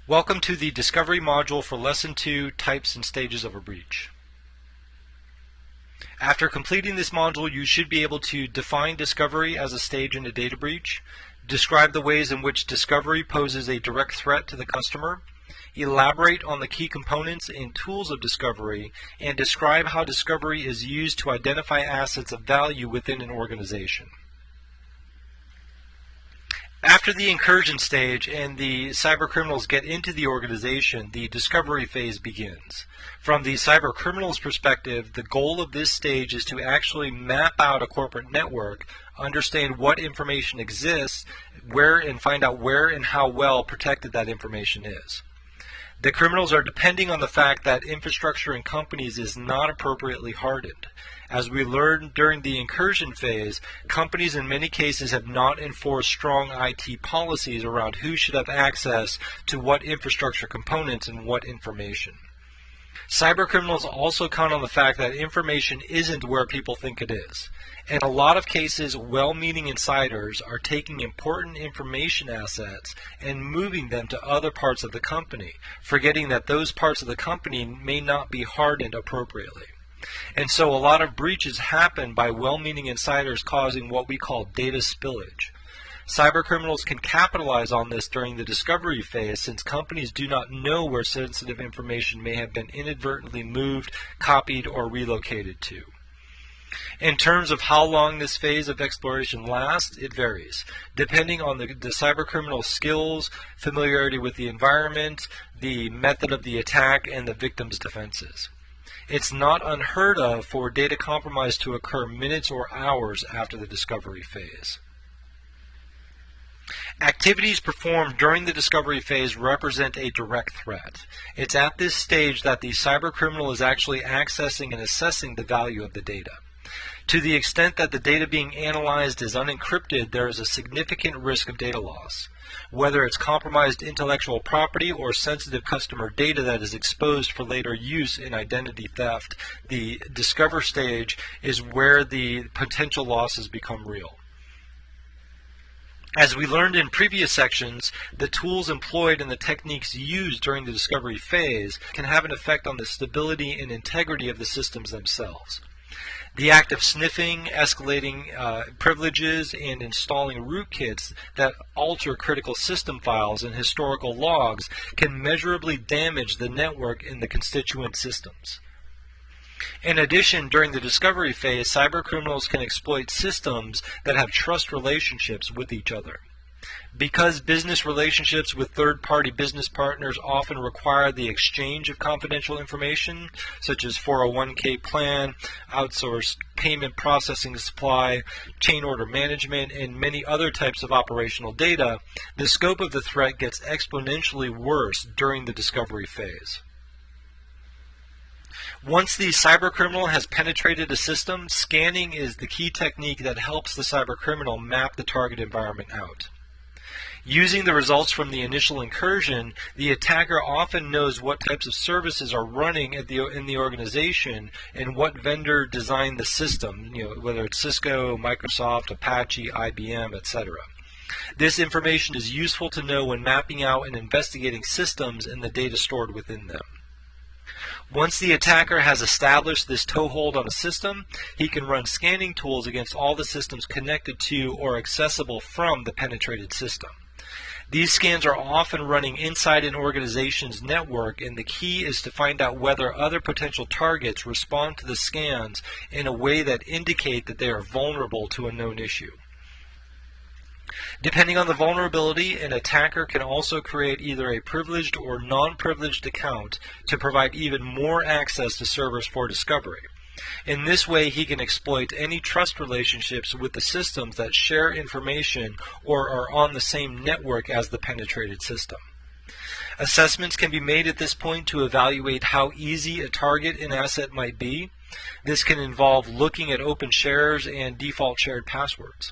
Welcome to the Discovery module for Lesson 2, Types and Stages of a Breach. After completing this module, you should be able to define discovery as a stage in a data breach, describe the ways in which discovery poses a direct threat to the customer, elaborate on the key components and tools of discovery, and describe how discovery is used to identify assets of value within an organization. After the incursion stage and the cybercriminals get into the organization, the discovery phase begins. From the cybercriminals' perspective, the goal of this stage is to actually map out a corporate network, understand what information exists, and find out where and how well protected that information is. The criminals are depending on the fact that infrastructure in companies is not appropriately hardened. As we learned during the incursion phase, companies in many cases have not enforced strong IT policies around who should have access to what infrastructure components and what information. Cybercriminals also count on the fact that information isn't where people think it is. In a lot of cases, well-meaning insiders are taking important information assets and moving them to other parts of the company, forgetting that those parts of the company may not be hardened appropriately. And so a lot of breaches happen by well-meaning insiders causing what we call data spillage. Cybercriminals can capitalize on this during the discovery phase, since companies do not know where sensitive information may have been inadvertently moved, copied, or relocated to. In terms of how long this phase of exploration lasts, it varies, depending on the cybercriminal's skills, familiarity with the environment, the method of the attack, and the victim's defenses. It's not unheard of for data compromise to occur minutes or hours after the discovery phase. Activities performed during the discovery phase represent a direct threat. It's at this stage that the cybercriminal is actually accessing and assessing the value of the data. To the extent that the data being analyzed is unencrypted, there is a significant risk of data loss. Whether it's compromised intellectual property or sensitive customer data that is exposed for later use in identity theft, the discover stage is where the potential losses become real. As we learned in previous sections, the tools employed and the techniques used during the discovery phase can have an effect on the stability and integrity of the systems themselves. The act of sniffing, escalating privileges, and installing rootkits that alter critical system files and historical logs can measurably damage the network and the constituent systems. In addition, during the discovery phase, cybercriminals can exploit systems that have trust relationships with each other. Because business relationships with third-party business partners often require the exchange of confidential information, such as 401k plan, outsourced payment processing supply, chain order management, and many other types of operational data, the scope of the threat gets exponentially worse during the discovery phase. Once the cybercriminal has penetrated a system, scanning is the key technique that helps the cybercriminal map the target environment out. Using the results from the initial incursion, the attacker often knows what types of services are running in the organization and what vendor designed the system, whether it's Cisco, Microsoft, Apache, IBM, etc. This information is useful to know when mapping out and investigating systems and the data stored within them. Once the attacker has established this toehold on a system, he can run scanning tools against all the systems connected to or accessible from the penetrated system. These scans are often running inside an organization's network, and the key is to find out whether other potential targets respond to the scans in a way that indicate that they are vulnerable to a known issue. Depending on the vulnerability, an attacker can also create either a privileged or non-privileged account to provide even more access to servers for discovery. In this way, he can exploit any trust relationships with the systems that share information or are on the same network as the penetrated system. Assessments can be made at this point to evaluate how easy a target and asset might be. This can involve looking at open shares and default shared passwords.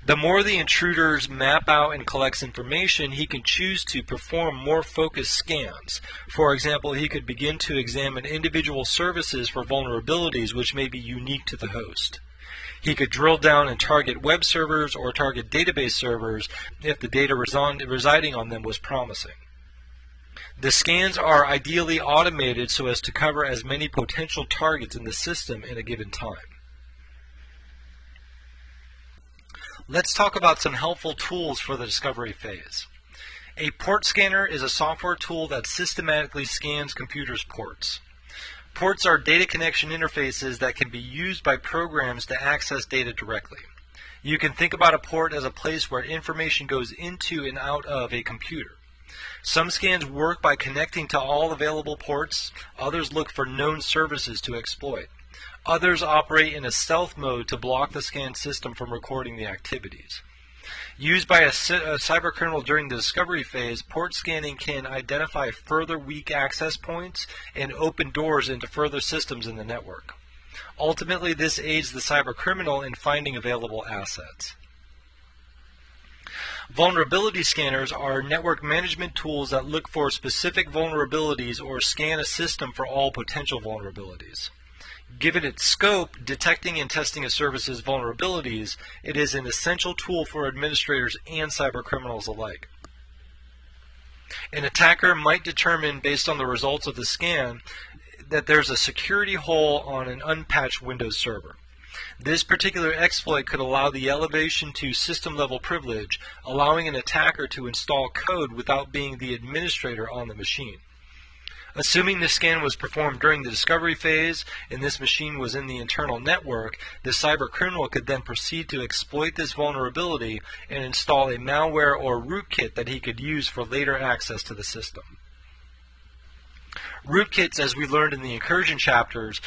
The more the intruders map out and collects information, he can choose to perform more focused scans. For example, he could begin to examine individual services for vulnerabilities which may be unique to the host. He could drill down and target web servers or target database servers if the data residing on them was promising. The scans are ideally automated so as to cover as many potential targets in the system in a given time. Let's talk about some helpful tools for the discovery phase. A port scanner is a software tool that systematically scans computers' ports. Ports are data connection interfaces that can be used by programs to access data directly. You can think about a port as a place where information goes into and out of a computer. Some scans work by connecting to all available ports. Others look for known services to exploit. Others operate in a stealth mode to block the scan system from recording the activities. Used by a cybercriminal during the discovery phase, port scanning can identify further weak access points and open doors into further systems in the network. Ultimately, this aids the cybercriminal in finding available assets. Vulnerability scanners are network management tools that look for specific vulnerabilities or scan a system for all potential vulnerabilities. Given its scope, detecting and testing a service's vulnerabilities, it is an essential tool for administrators and cybercriminals alike. An attacker might determine, based on the results of the scan, that there's a security hole on an unpatched Windows server. This particular exploit could allow the elevation to system-level privilege, allowing an attacker to install code without being the administrator on the machine. Assuming the scan was performed during the discovery phase and this machine was in the internal network, the cybercriminal could then proceed to exploit this vulnerability and install a malware or rootkit that he could use for later access to the system. Rootkits, as we learned in the incursion chapters,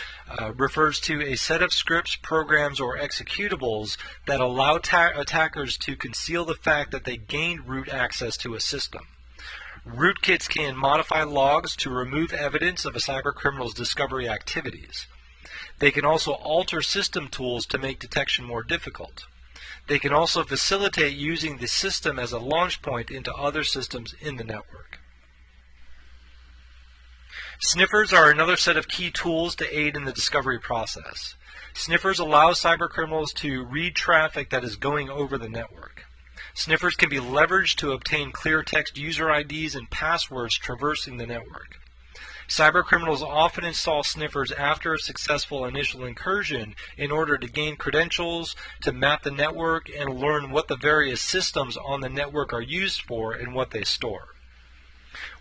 refers to a set of scripts, programs, or executables that allow attackers to conceal the fact that they gained root access to a system. Rootkits can modify logs to remove evidence of a cybercriminal's discovery activities. They can also alter system tools to make detection more difficult. They can also facilitate using the system as a launch point into other systems in the network. Sniffers are another set of key tools to aid in the discovery process. Sniffers allow cybercriminals to read traffic that is going over the network. Sniffers can be leveraged to obtain clear text user IDs and passwords traversing the network. Cybercriminals often install sniffers after a successful initial incursion in order to gain credentials, to map the network, and learn what the various systems on the network are used for and what they store.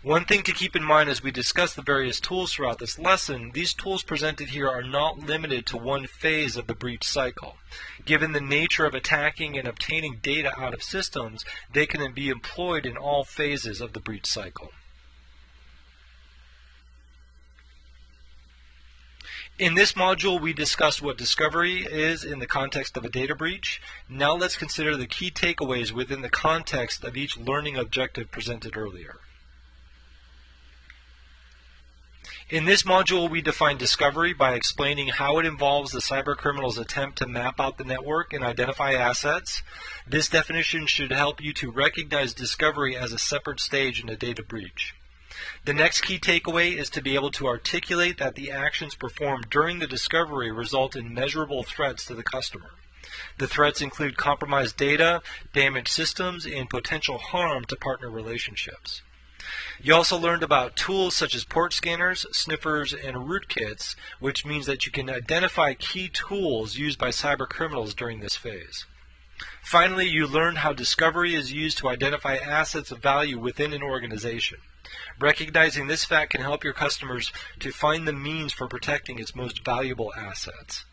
One thing to keep in mind as we discuss the various tools throughout this lesson, these tools presented here are not limited to one phase of the breach cycle. Given the nature of attacking and obtaining data out of systems, they can be employed in all phases of the breach cycle. In this module, we discussed what discovery is in the context of a data breach. Now let's consider the key takeaways within the context of each learning objective presented earlier. In this module, we define discovery by explaining how it involves the cybercriminal's attempt to map out the network and identify assets. This definition should help you to recognize discovery as a separate stage in a data breach. The next key takeaway is to be able to articulate that the actions performed during the discovery result in measurable threats to the customer. The threats include compromised data, damaged systems, and potential harm to partner relationships. You also learned about tools such as port scanners, sniffers, and rootkits, which means that you can identify key tools used by cybercriminals during this phase. Finally, you learned how discovery is used to identify assets of value within an organization. Recognizing this fact can help your customers to find the means for protecting its most valuable assets.